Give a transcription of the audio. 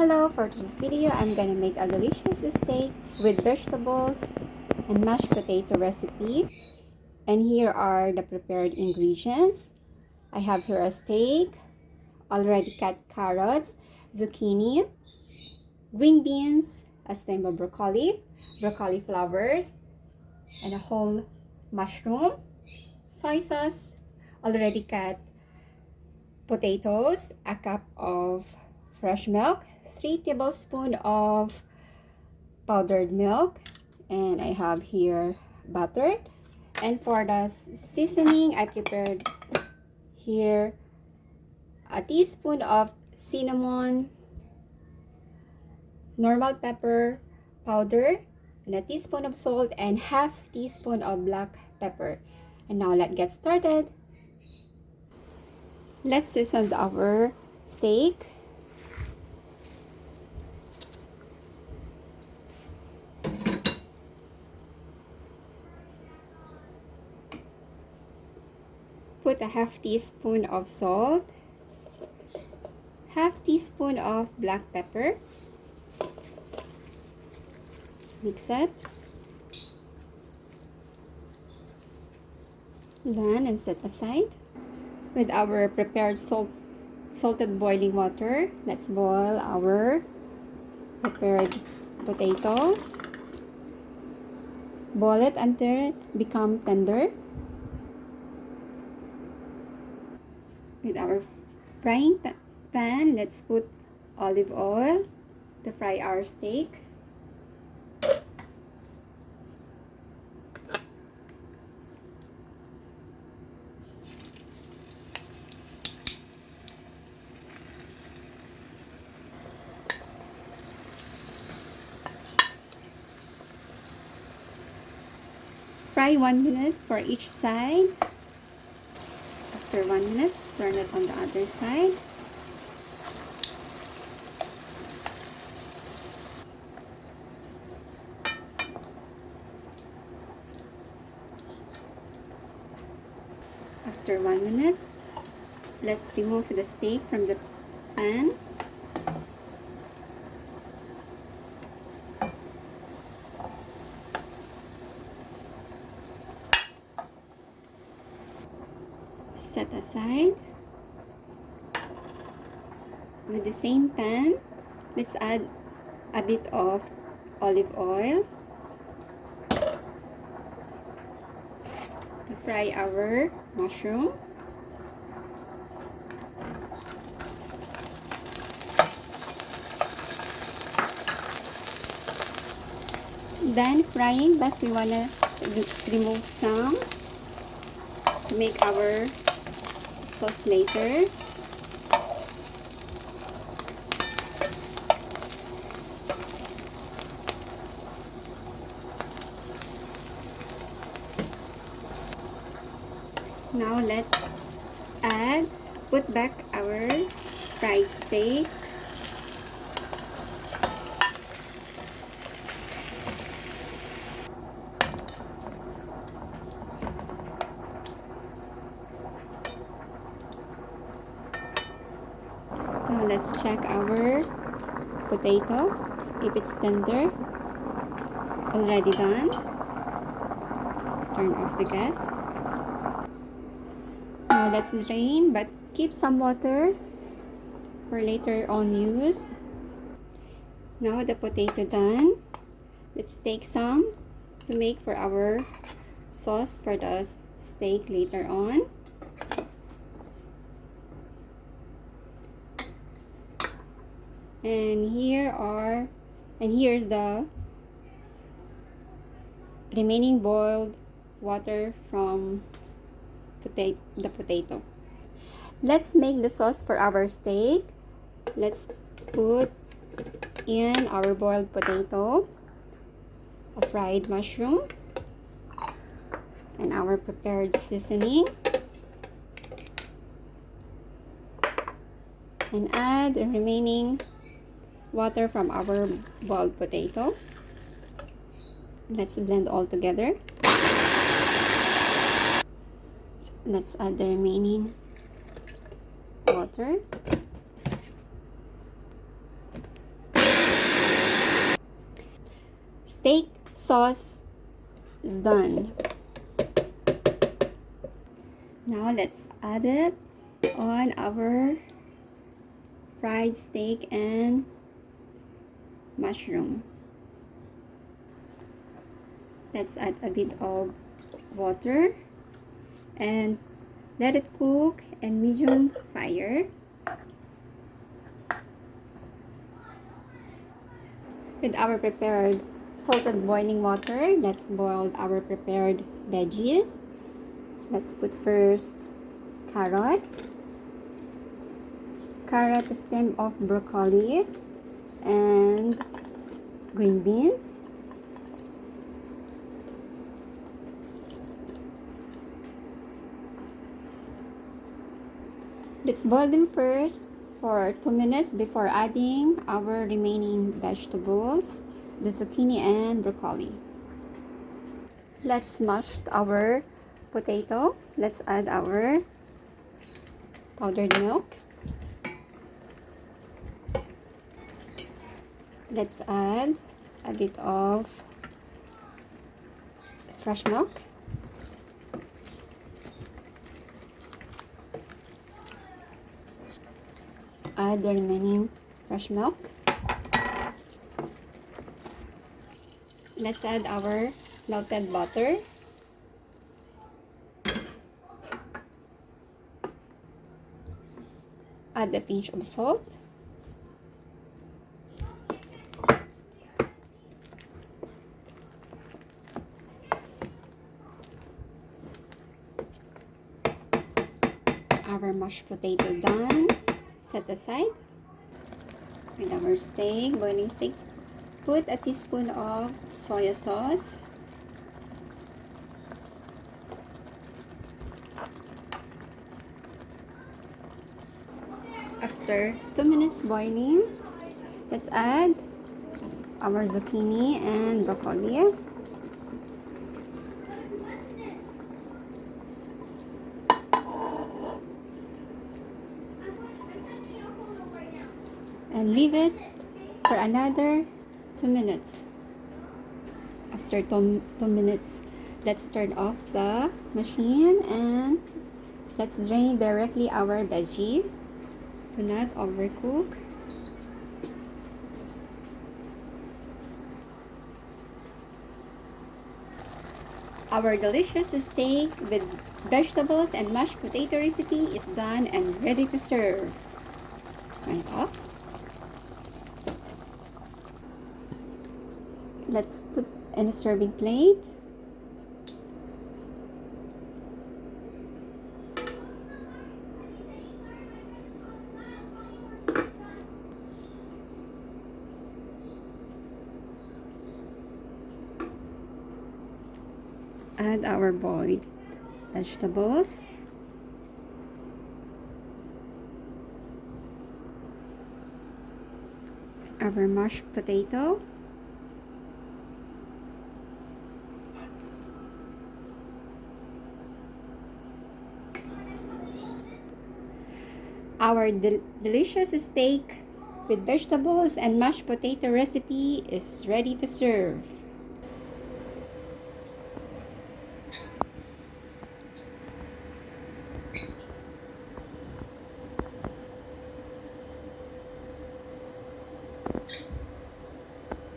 Hello, for today's video, I'm gonna make a delicious steak with vegetables and mashed potato recipe. And here are the prepared ingredients. I have here a steak, already cut carrots, zucchini, green beans, a stem of broccoli flowers, and a whole mushroom, soy sauce, already cut potatoes, a cup of fresh milk, 3 tablespoons of powdered milk, and I have here butter. And for the seasoning, I prepared here a teaspoon of cinnamon, normal pepper powder, and a teaspoon of salt, and half teaspoon of black pepper. And now let's get started. Let's season our steak. Put a half teaspoon of salt, half teaspoon of black pepper. Mix it. Done and set aside. With our prepared salted boiling water, let's boil our prepared potatoes. Boil it until it becomes tender. With our frying pan, let's put olive oil to fry our steak. Fry 1 minute for each side. After 1 minute, turn it on the other side. After 1 minute, let's remove the steak from the pan. Set aside. With the same pan, let's add a bit of olive oil to fry our mushroom. Then frying, but we wanna remove some to make our sauce later. Now let's put back our fried steak. Now let's check our potato. If it's tender, it's already done. Turn off the gas. Now let's drain, but keep some water for later on use. Now the potato done. Let's take some to make for our sauce for the steak later on. And here's the remaining boiled water from the potato. Let's make the sauce for our steak. Let's put in our boiled potato, a fried mushroom, and our prepared seasoning, and add the remaining water from our boiled potato. Let's blend all together. Let's add the remaining water. steak sauce is done. Now let's add it on our fried steak and mushroom. Let's add a bit of water and let it cook in medium fire. With our prepared salted boiling water, let's boil our prepared veggies. Let's put first carrot, stem of broccoli, and green beans. Let's boil them first for 2 minutes before adding our remaining vegetables, the zucchini and broccoli. Let's mash our potato. Let's add our powdered milk. Let's add a bit of fresh milk. Add the remaining fresh milk. Let's add our melted butter. Add a pinch of salt. Our mashed potato done. Set aside. With our steak, boiling steak, put a teaspoon of soy sauce. After 2 minutes boiling, let's add our zucchini and broccoli. And leave it for another 2 minutes. After 2 minutes, let's turn off the machine and let's drain directly our veggie. Do not overcook. Our delicious steak with vegetables and mashed potato recipe is done and ready to serve. Turn it off. Let's put in a serving plate. Add our boiled vegetables. Our mashed potato. Our delicious steak with vegetables and mashed potato recipe is ready to serve.